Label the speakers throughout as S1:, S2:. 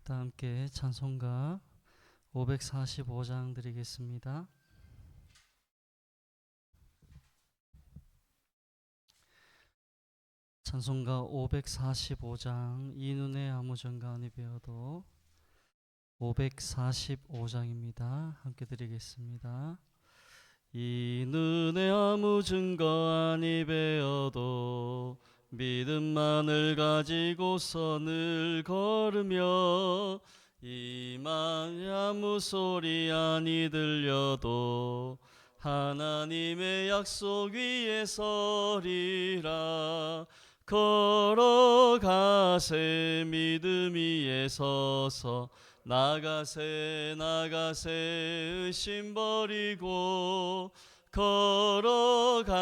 S1: 다 함께 찬송가 545장 드리겠습니다. 찬송가 545장 이 눈에 아무 증거 아니 배어도 545장입니다. 함께 드리겠습니다. 이 눈에 아무 증거 아니 배어도 믿음만을 가지고서 늘 걸으며 이 맘에 아무 소리 아니 들려도 하나님의 약속 위에 서리라. 걸어가세 믿음 위에 서서 나가세 의심 버리고 걸어가세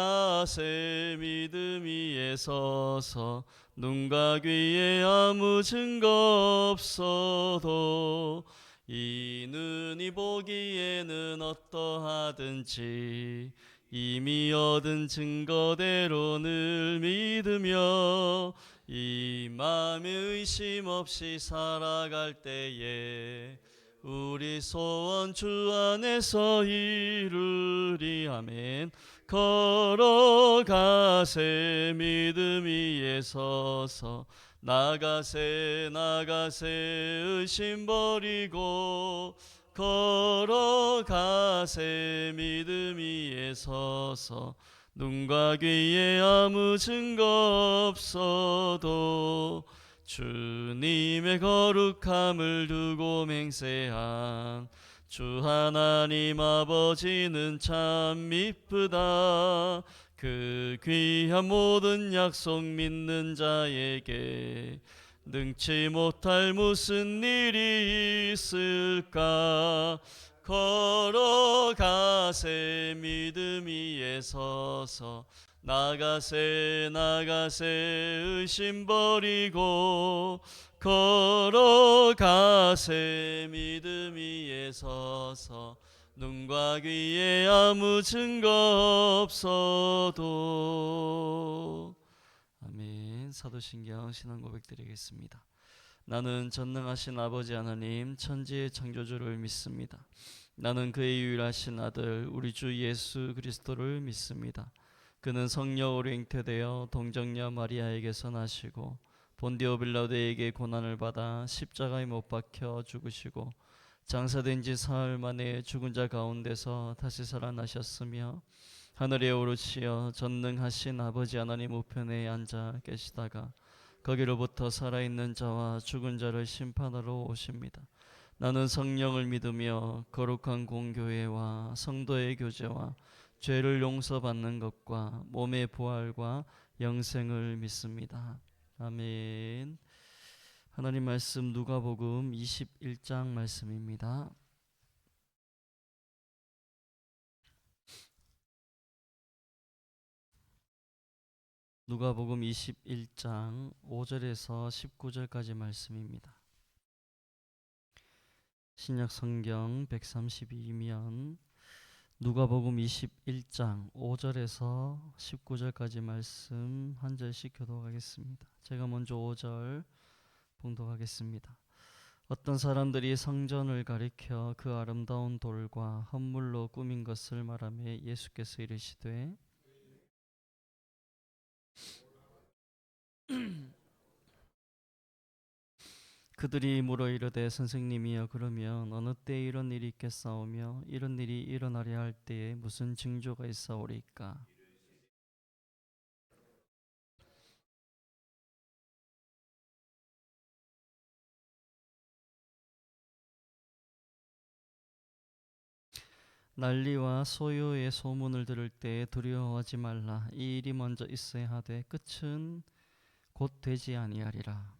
S1: 믿음 위에 서서 눈과 귀에 아무 증거 없어도 이 눈이 보기에는 어떠하든지 이미 얻은 증거대로 늘 믿으며 이 마음에 의심 없이 살아갈 때에 우리 소원 주 안에서 이루리. 아멘. 걸어가세 믿음 위에 서서 나가세 의심 버리고 걸어가세 믿음 위에 서서 눈과 귀에 아무 증거 없어도 주님의 거룩함을 두고 맹세한 주 하나님 아버지는 참 미쁘다. 그 귀한 모든 약속 믿는 자에게 능치 못할 무슨 일이 있을까. 걸어가세 믿음 위에 서서 나가세 의심 버리고 걸어가세 믿음 위에 서서 눈과 귀에 아무 증거 없어도. 아멘. 사도신경 신앙 고백 드리겠습니다. 나는 전능하신 아버지 하나님 천지의 창조주를 믿습니다. 나는 그의 유일하신 아들 우리 주 예수 그리스도를 믿습니다. 그는 성령으로 잉태되어 동정녀 마리아에게서 나시고 본디오 빌라도에게 고난을 받아 십자가에 못 박혀 죽으시고 장사된 지 사흘 만에 죽은 자 가운데서 다시 살아나셨으며 하늘에 오르시어 전능하신 아버지 하나님 우편에 앉아 계시다가 거기로부터 살아있는 자와 죽은 자를 심판하러 오십니다. 나는 성령을 믿으며 거룩한 공교회와 성도의 교제와 죄를 용서받는 것과 몸의 부활과 영생을 믿습니다. 아멘. 하나님 말씀 누가복음 21장 말씀입니다. 누가복음 21장 5절에서 19절까지 말씀입니다. 신약 성경 132면 누가복음 21장 5절에서 19절까지 말씀 한 절씩 교독하겠습니다. 제가 먼저 5절 봉독하겠습니다. 어떤 사람들이 성전을 가리켜 그 아름다운 돌과 헌물로 꾸민 것을 말하며 예수께서 이르시되 그들이 물어 이르되 선생님이여 그러면 어느 때에 이런 일이 있겠사오며 이런 일이 일어나려 할 때에 무슨 징조가 있사오리까. 난리와 소요의 소문을 들을 때에 두려워하지 말라. 이 일이 먼저 있어야 하되 끝은 곧 되지 아니하리라.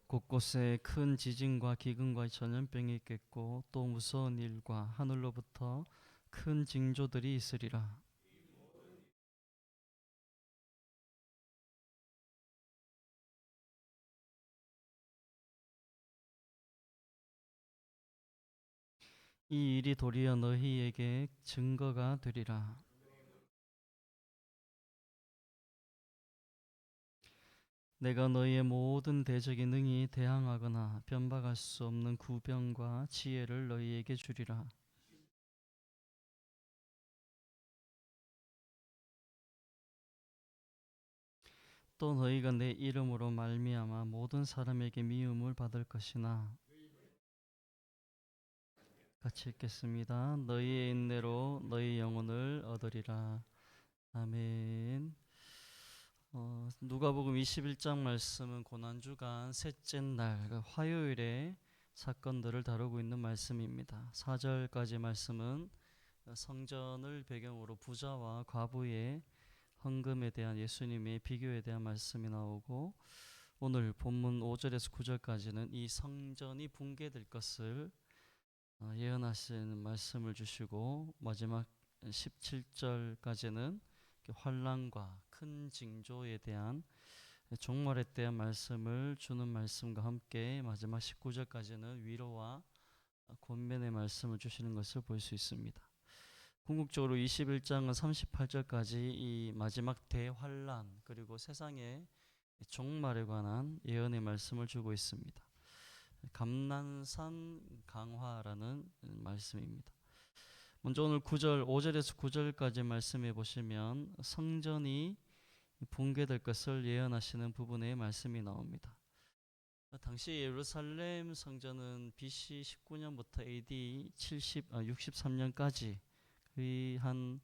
S1: 곳곳에 큰 지진과 기근과 전염병이 있겠고 또 무서운 일과 하늘로부터 큰 징조들이 있으리라. 이 일이 도리어 너희에게 증거가 되리라. 내가 너희의 모든 대적에 능히 대항하거나 변박할 수 없는 구병과 지혜를 너희에게 주리라. 또 너희가 내 이름으로 말미암아 모든 사람에게 미움을 받을 것이나, 같이 읽겠습니다. 너희의 인내로 너희 영혼을 얻으리라. 아멘. 누가복음 21장 말씀은 고난주간 셋째 날 화요일에 사건들을 다루고 있는 말씀입니다. 4절까지 말씀은 성전을 배경으로 부자와 과부의 헌금에 대한 예수님의 비교에 대한 말씀이 나오고, 오늘 본문 5절에서 9절까지는 이 성전이 붕괴될 것을 예언하시는 말씀을 주시고, 마지막 17절까지는 환난과 큰 징조에 대한 종말에 대한 말씀을 주는 말씀과 함께 마지막 19절까지는 위로와 권면의 말씀을 주시는 것을 볼 수 있습니다. 궁극적으로 21장은 38절까지 이 마지막 대환란 그리고 세상의 종말에 관한 예언의 말씀을 주고 있습니다. 감난산 강화라는 말씀입니다. 먼저 오늘 5절에서 9절까지 말씀해 보시면 성전이 붕괴될 것을 예언하시는 부분의 말씀이 나옵니다. 당시 예루살렘 성전은 BC 19년부터 AD 63년까지 거의 한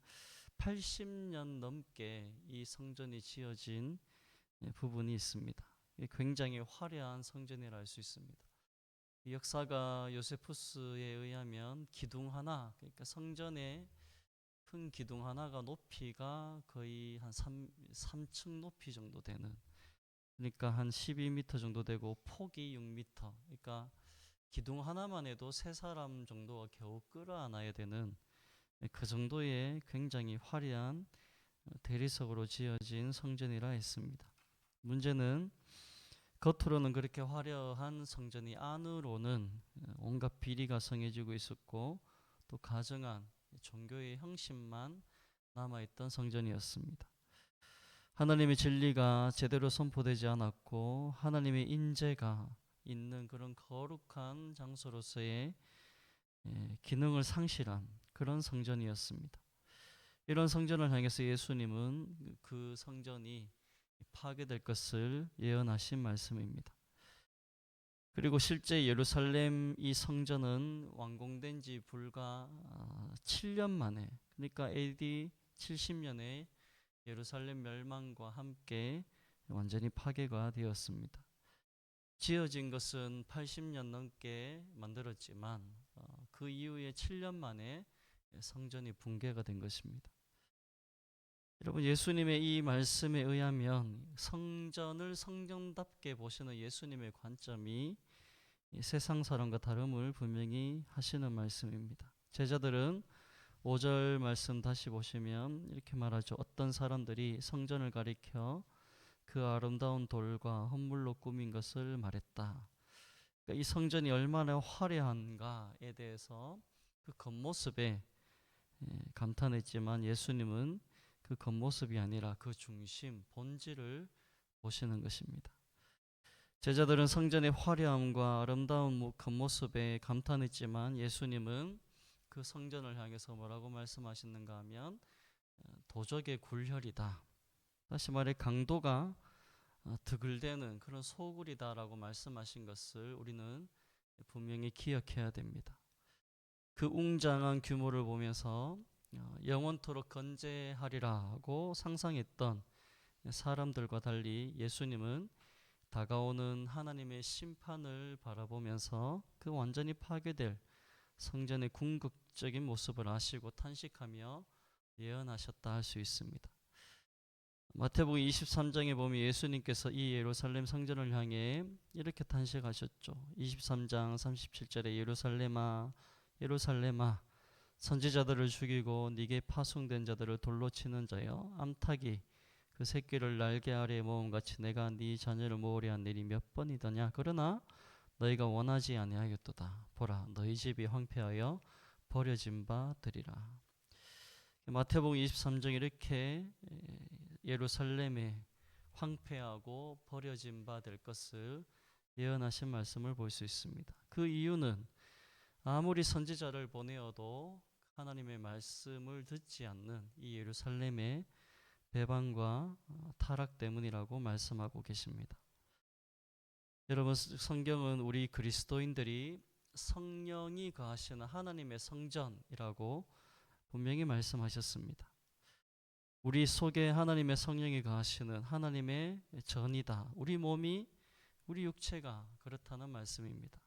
S1: 80년 넘게 이 성전이 지어진 부분이 있습니다. 굉장히 화려한 성전이라 할 수 있습니다. 역사가 요세푸스에 의하면 기둥 하나, 그러니까 성전의 큰 기둥 하나가 높이가 거의 한 3층 높이 정도 되는, 그러니까 한 12m 정도 되고 폭이 6m, 그러니까 기둥 하나만 해도 세 사람 정도가 겨우 끌어안아야 되는 그 정도의 굉장히 화려한 대리석으로 지어진 성전이라 했습니다. 문제는 겉으로는 그렇게 화려한 성전이 안으로는 온갖 비리가 성해지고 있었고, 또 가정한 종교의 형식만 남아있던 성전이었습니다. 하나님의 진리가 제대로 선포되지 않았고, 하나님의 인재가 있는 그런 거룩한 장소로서의 기능을 상실한 그런 성전이었습니다. 이런 성전을 향해서 예수님은 그 성전이 파괴될 것을 예언하신 말씀입니다. 그리고 실제 예루살렘 이 성전은 완공된 지 불과 7년 만에, 그러니까 AD 70년에 예루살렘 멸망과 함께 완전히 파괴가 되었습니다. 지어진 것은 80년 넘게 만들었지만 그 이후에 7년 만에 성전이 붕괴가 된 것입니다. 여러분, 예수님의 이 말씀에 의하면 성전을 성전답게 보시는 예수님의 관점이 세상 사람과 다름을 분명히 하시는 말씀입니다. 제자들은 5절 말씀 다시 보시면 이렇게 말하죠. 어떤 사람들이 성전을 가리켜 그 아름다운 돌과 헌물로 꾸민 것을 말했다. 그러니까 이 성전이 얼마나 화려한가에 대해서 그 겉모습에 감탄했지만, 예수님은 그 겉모습이 아니라 그 중심, 본질을 보시는 것입니다. 제자들은 성전의 화려함과 아름다운 겉모습에 감탄했지만, 예수님은 그 성전을 향해서 뭐라고 말씀하시는가 하면 도적의 굴혈이다. 다시 말해 강도가 드글대는 그런 소굴이다라고 말씀하신 것을 우리는 분명히 기억해야 됩니다. 그 웅장한 규모를 보면서 영원토록 건재하리라고 상상했던 사람들과 달리 예수님은 다가오는 하나님의 심판을 바라보면서 그 완전히 파괴될 성전의 궁극적인 모습을 아시고 탄식하며 예언하셨다 할 수 있습니다. 마태복음 23장에 보면 예수님께서 이 예루살렘 성전을 향해 이렇게 탄식하셨죠. 23장 37절에 예루살렘아 예루살렘아 선지자들을 죽이고 네게 파송된 자들을 돌로 치는 자여, 암탉이 그 새끼를 날개 아래에 모음같이 내가 네 자녀를 모으려 한 일이 몇 번이더냐. 그러나 너희가 원하지 아니하였도다. 보라, 너희 집이 황폐하여 버려진 바 되리라. 마태복음 23장 이렇게 예루살렘의 황폐하고 버려진 바 될 것을 예언하신 말씀을 볼 수 있습니다. 그 이유는 아무리 선지자를 보내어도 하나님의 말씀을 듣지 않는 이 예루살렘의 배반과 타락 때문이라고 말씀하고 계십니다. 여러분, 성경은 우리 그리스도인들이 성령이 거하시는 하나님의 성전이라고 분명히 말씀하셨습니다. 우리 속에 하나님의 성령이 거하시는 하나님의 전이다. 우리 몸이, 우리 육체가 그렇다는 말씀입니다.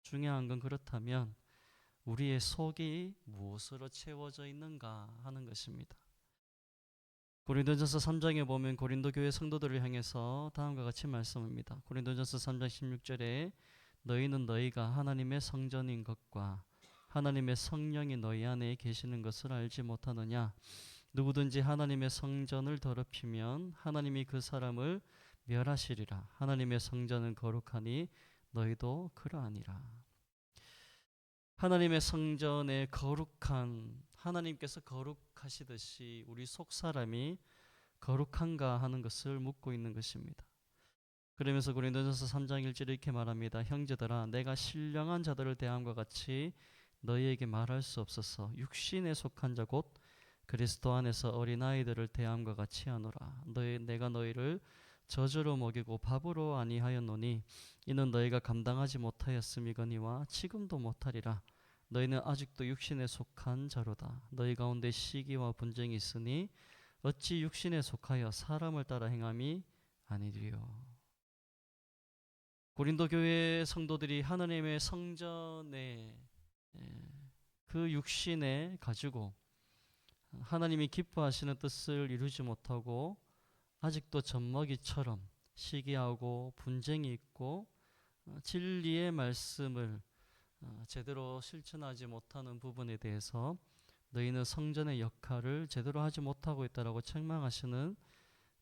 S1: 중요한 건 그렇다면 우리의 속이 무엇으로 채워져 있는가 하는 것입니다. 고린도전서 3장에 보면 고린도 교회 성도들을 향해서 다음과 같이 말씀합니다. 고린도전서 3장 16절에 너희는 너희가 하나님의 성전인 것과 하나님의 성령이 너희 안에 계시는 것을 알지 못하느냐. 누구든지 하나님의 성전을 더럽히면 하나님이 그 사람을 멸하시리라. 하나님의 성전은 거룩하니 너희도 그러하니라. 하나님의 성전에 거룩한, 하나님께서 거룩하시듯이 우리 속사람이 거룩한가 하는 것을 묻고 있는 것입니다. 그러면서 고린도전서 3장 1절에 이렇게 말합니다. 형제들아, 내가 신령한 자들을 대함과 같이 너희에게 말할 수 없어서 육신에 속한 자 곧 그리스도 안에서 어린아이들을 대함과 같이 하노라. 내가 너희를 저주로 먹이고 밥으로 아니하였노니 이는 너희가 감당하지 못하였음이거니와 지금도 못하리라. 너희는 아직도 육신에 속한 자로다. 너희 가운데 시기와 분쟁이 있으니 어찌 육신에 속하여 사람을 따라 행함이 아니리요. 고린도 교회 성도들이 하나님의 성전에 그 육신에 가지고 하나님이 기뻐하시는 뜻을 이루지 못하고 아직도 젖먹이처럼 시기하고 분쟁이 있고 진리의 말씀을 제대로 실천하지 못하는 부분에 대해서 너희는 성전의 역할을 제대로 하지 못하고 있다라고 책망하시는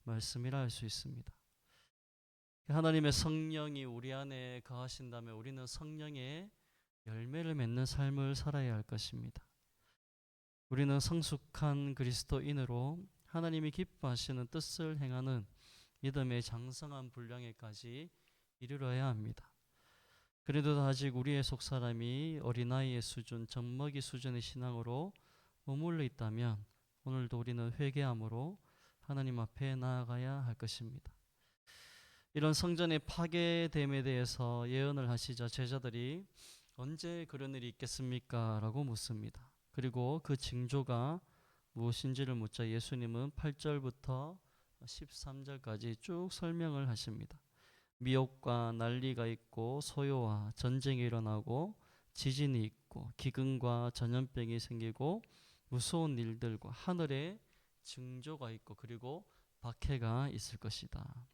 S1: 말씀이라 할 수 있습니다. 하나님의 성령이 우리 안에 거하신다면 우리는 성령의 열매를 맺는 삶을 살아야 할 것입니다. 우리는 성숙한 그리스도인으로 하나님이 기뻐하시는 뜻을 행하는 믿음의 장성한 분량에까지 이르러야 합니다. 그래도 아직 우리의 속사람이 어린아이의 수준, 젖먹이 수준의 신앙으로 머물러 있다면 오늘도 우리는 회개함으로 하나님 앞에 나아가야 할 것입니다. 이런 성전의 파괴됨에 대해서 예언을 하시자 제자들이 언제 그런 일이 있겠습니까? 라고 묻습니다. 그리고 그 징조가 무엇인지를 묻자 예수님은 8절부터 13절까지 쭉 설명을 하십니다. 미혹과 난리가 있고 소요와 전쟁이 일어나고 지진이 있고 기근과 전염병이 생기고 무서운 일들과 하늘에 징조가 있고 그리고 박해가 있을 것이다.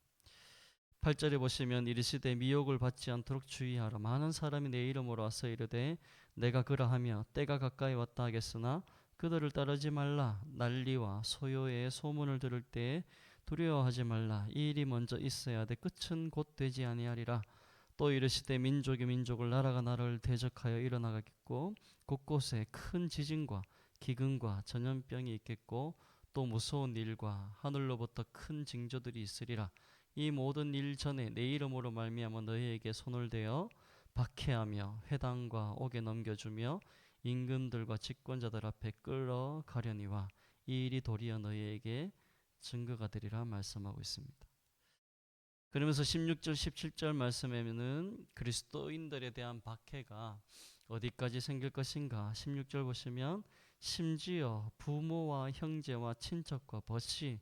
S1: 8절에 보시면 이르시되 미혹을 받지 않도록 주의하라. 많은 사람이 내 이름으로 와서 이르되 내가 그러하며 때가 가까이 왔다 하겠으나 그들을 따르지 말라. 난리와 소요의 소문을 들을 때에 두려워하지 말라. 이 일이 먼저 있어야 돼 끝은 곧 되지 아니하리라. 또 이르시되 민족이 민족을 나라가 나라를 대적하여 일어나겠고 곳곳에 큰 지진과 기근과 전염병이 있겠고 또 무서운 일과 하늘로부터 큰 징조들이 있으리라. 이 모든 일 전에 내 이름으로 말미암아 너희에게 손을 대어 박해하며 회당과 옥에 넘겨주며 임금들과 집권자들 앞에 끌어가려니와 이 일이 도리어 너희에게 증거가 되리라 말씀하고 있습니다. 그러면서 16절 17절 말씀에는 그리스도인들에 대한 박해가 어디까지 생길 것인가. 16절 보시면 심지어 부모와 형제와 친척과 벗이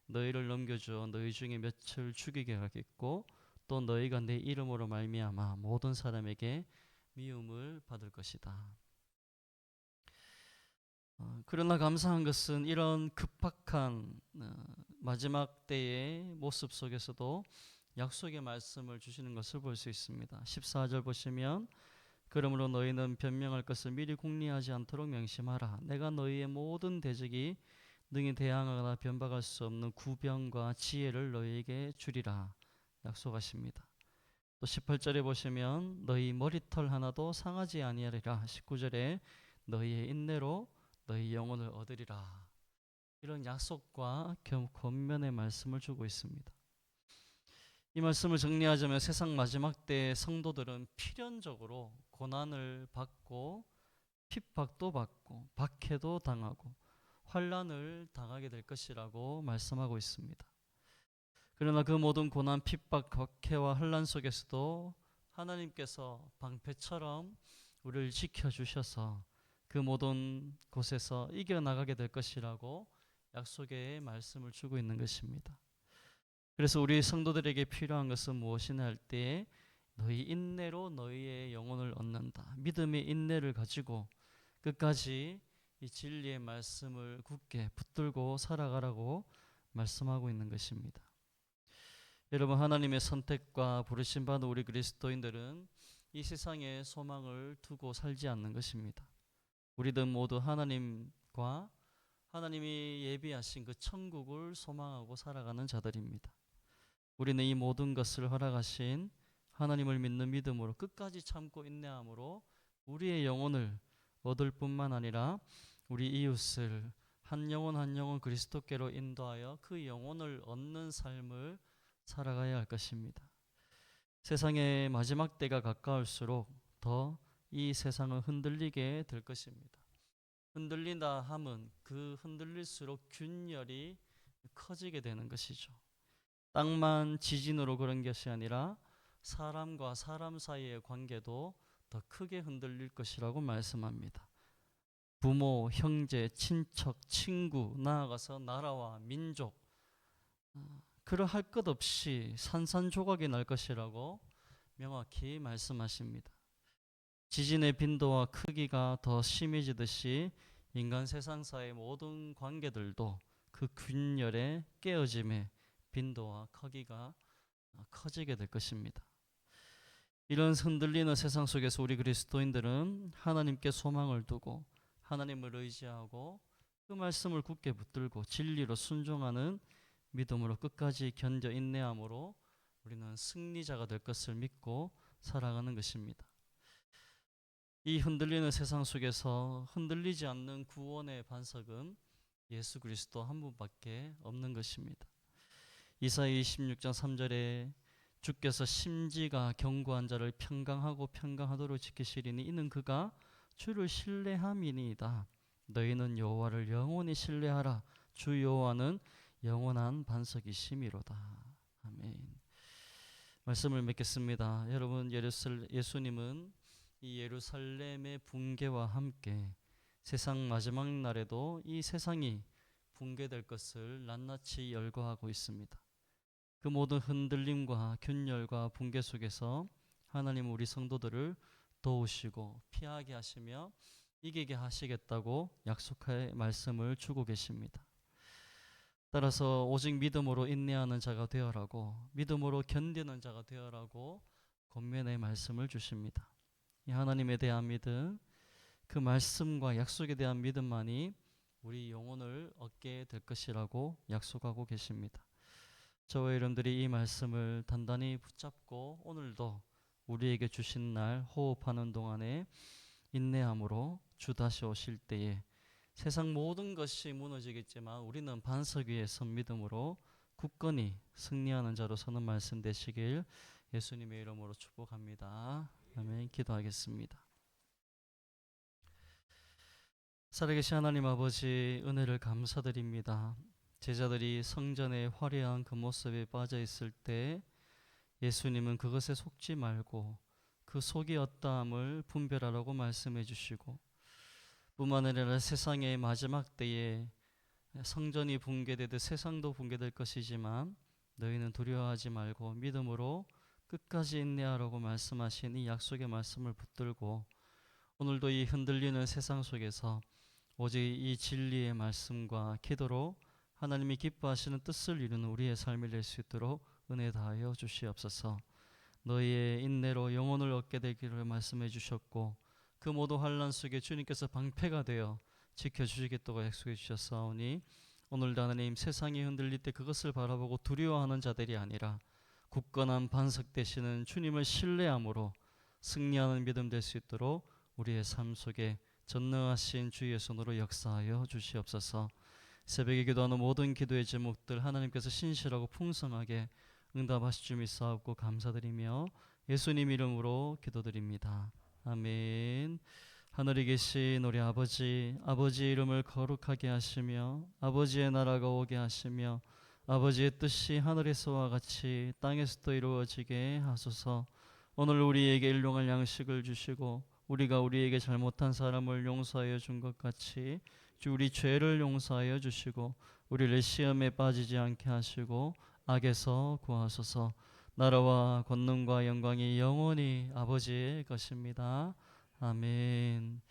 S1: 너희를 넘겨주어 너희 중에 몇을 죽이게 하겠고 또 너희가 내 이름으로 말미암아 모든 사람에게 미움을 받을 것이다. 그러나 감사한 것은 이런 급박한 마지막 때의 모습 속에서도 약속의 말씀을 주시는 것을 볼 수 있습니다. 14절 보시면 그러므로 너희는 변명할 것을 미리 궁리하지 않도록 명심하라. 내가 너희의 모든 대적이 능히 대항하거나 변박할 수 없는 구병과 지혜를 너희에게 주리라 약속하십니다. 또 18절에 보시면 너희 머리털 하나도 상하지 아니하리라. 19절에 너희의 인내로 너희 영혼을 얻으리라. 이런 약속과 권면의 말씀을 주고 있습니다. 이 말씀을 정리하자면 세상 마지막 때 성도들은 필연적으로 고난을 받고 핍박도 받고 박해도 당하고 환난을 당하게 될 것이라고 말씀하고 있습니다. 그러나 그 모든 고난, 핍박, 박해와 환난 속에서도 하나님께서 방패처럼 우리를 지켜주셔서 그 모든 곳에서 이겨나가게 될 것이라고 약속의 말씀을 주고 있는 것입니다. 그래서 우리 성도들에게 필요한 것은 무엇이냐 할 때에 너희 인내로 너희의 영혼을 얻는다. 믿음의 인내를 가지고 끝까지 이 진리의 말씀을 굳게 붙들고 살아가라고 말씀하고 있는 것입니다. 여러분, 하나님의 선택과 부르심 받은 우리 그리스도인들은 이 세상에 소망을 두고 살지 않는 것입니다. 우리들 모두 하나님과 하나님이 예비하신 그 천국을 소망하고 살아가는 자들입니다. 우리는 이 모든 것을 허락하신 하나님을 믿는 믿음으로 끝까지 참고 인내함으로 우리의 영혼을 얻을 뿐만 아니라 우리 이웃을 한 영혼 한 영혼 그리스도께로 인도하여 그 영혼을 얻는 삶을 살아가야 할 것입니다. 세상의 마지막 때가 가까울수록 더 이 세상은 흔들리게 될 것입니다. 흔들린다 함은 그 흔들릴수록 균열이 커지게 되는 것이죠. 땅만 지진으로 그런 것이 아니라 사람과 사람 사이의 관계도 더 크게 흔들릴 것이라고 말씀합니다. 부모, 형제, 친척, 친구, 나아가서 나라와 민족, 그러할 것 없이 산산조각이 날 것이라고 명확히 말씀하십니다. 지진의 빈도와 크기가 더 심해지듯이 인간 세상사의 모든 관계들도 그 균열의 깨어짐의 빈도와 크기가 커지게 될 것입니다. 이런 흔들리는 세상 속에서 우리 그리스도인들은 하나님께 소망을 두고 하나님을 의지하고 그 말씀을 굳게 붙들고 진리로 순종하는 믿음으로 끝까지 견뎌 인내함으로 우리는 승리자가 될 것을 믿고 살아가는 것입니다. 이 흔들리는 세상 속에서 흔들리지 않는 구원의 반석은 예수 그리스도 한 분밖에 없는 것입니다. 이사야 26장 3절에 주께서 심지가 견고한 자를 평강하고 평강하도록 지키시리니 이는 그가 주를 신뢰함이니이다. 너희는 여호와를 영원히 신뢰하라. 주 여호와는 영원한 반석이심이로다. 아멘. 말씀을 맺겠습니다. 여러분, 예수님은 이 예루살렘의 붕괴와 함께 세상 마지막 날에도 이 세상이 붕괴될 것을 낱낱이 열거하고 있습니다. 그 모든 흔들림과 균열과 붕괴 속에서 하나님은 우리 성도들을 도우시고 피하게 하시며 이기게 하시겠다고 약속의 말씀을 주고 계십니다. 따라서 오직 믿음으로 인내하는 자가 되어라고, 믿음으로 견디는 자가 되어라고 권면의 말씀을 주십니다. 이 하나님에 대한 믿음, 그 말씀과 약속에 대한 믿음만이 우리 영혼을 얻게 될 것이라고 약속하고 계십니다. 저와 여러분들이 이 말씀을 단단히 붙잡고 오늘도 우리에게 주신 날 호흡하는 동안에 인내함으로 주 다시 오실 때에 세상 모든 것이 무너지겠지만 우리는 반석 위에 선 믿음으로 굳건히 승리하는 자로 서는 말씀 되시길 예수님의 이름으로 축복합니다. 아멘. 기도하겠습니다. 살아계신 하나님 아버지, 은혜를 감사드립니다. 제자들이 성전의 화려한 그 모습에 빠져 있을 때 예수님은 그것에 속지 말고 그 속이 어떠함을 분별하라고 말씀해 주시고, 뿐만 아니라 세상의 마지막 때에 성전이 붕괴되듯 세상도 붕괴될 것이지만 너희는 두려워하지 말고 믿음으로 끝까지 인내하라고 말씀하신 이 약속의 말씀을 붙들고 오늘도 이 흔들리는 세상 속에서 오직 이 진리의 말씀과 기도로 하나님이 기뻐하시는 뜻을 이루는 우리의 삶을 낼 수 있도록 은혜 다하여 주시옵소서. 너희의 인내로 영혼을 얻게 되기를 말씀해 주셨고 그 모든 환난 속에 주님께서 방패가 되어 지켜주시겠다고 약속해 주셨사오니 오늘도 하나님, 세상이 흔들릴 때 그것을 바라보고 두려워하는 자들이 아니라 굳건한 반석 되시는 주님을 신뢰함으로 승리하는 믿음 될 수 있도록 우리의 삶 속에 전능하신 주의 손으로 역사하여 주시옵소서. 새벽에 기도하는 모든 기도의 제목들 하나님께서 신실하고 풍성하게 응답하실 줄 믿사옵고 감사드리며 예수님 이름으로 기도드립니다. 아멘. 하늘에 계신 우리 아버지, 아버지의 이름을 거룩하게 하시며 아버지의 나라가 오게 하시며 아버지의 뜻이 하늘에서와 같이 땅에서도 이루어지게 하소서. 오늘 우리에게 일용할 양식을 주시고 우리가 우리에게 잘못한 사람을 용서하여 준 것 같이 주 우리 죄를 용서하여 주시고 우리를 시험에 빠지지 않게 하시고 악에서 구하소서. 나라와 권능과 영광이 영원히 아버지의 것입니다. 아멘.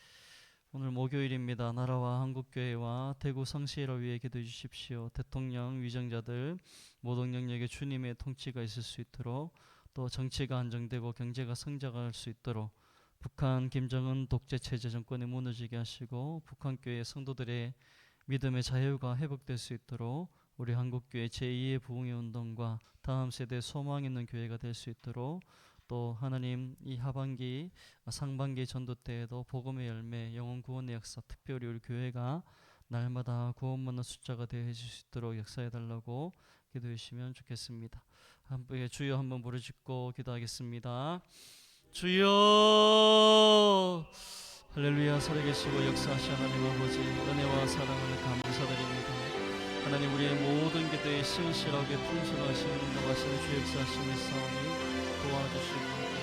S1: 오늘 목요일입니다. 나라와 한국교회와 대구 성시회를 위해 기도해 주십시오. 대통령, 위정자들 모든 영역에 주님의 통치가 있을 수 있도록, 또 정치가 안정되고 경제가 성장할 수 있도록, 북한 김정은 독재 체제 정권이 무너지게 하시고 북한 교회 성도들의 믿음의 자유가 회복될 수 있도록, 우리 한국교회 제2의 부흥의 운동과 다음 세대 소망 있는 교회가 될 수 있도록, 또 하나님 이 하반기 상반기 전도 때에도 복음의 열매, 영혼 구원의 역사, 특별히 우리 교회가 날마다 구원 받는 숫자가 되어 주실 수 있도록 역사해 달라고 기도해 주시면 좋겠습니다. 함께 주여 한번 부르짖고 기도하겠습니다. 주여. 할렐루야. 살아계시고 역사하신 하나님 아버지, 은혜와 사랑을 감사드립니다. 하나님, 우리의 모든 기도에 신실하게 풍성하신 응답하시는 주 역사하심을 싸우니 도와주시고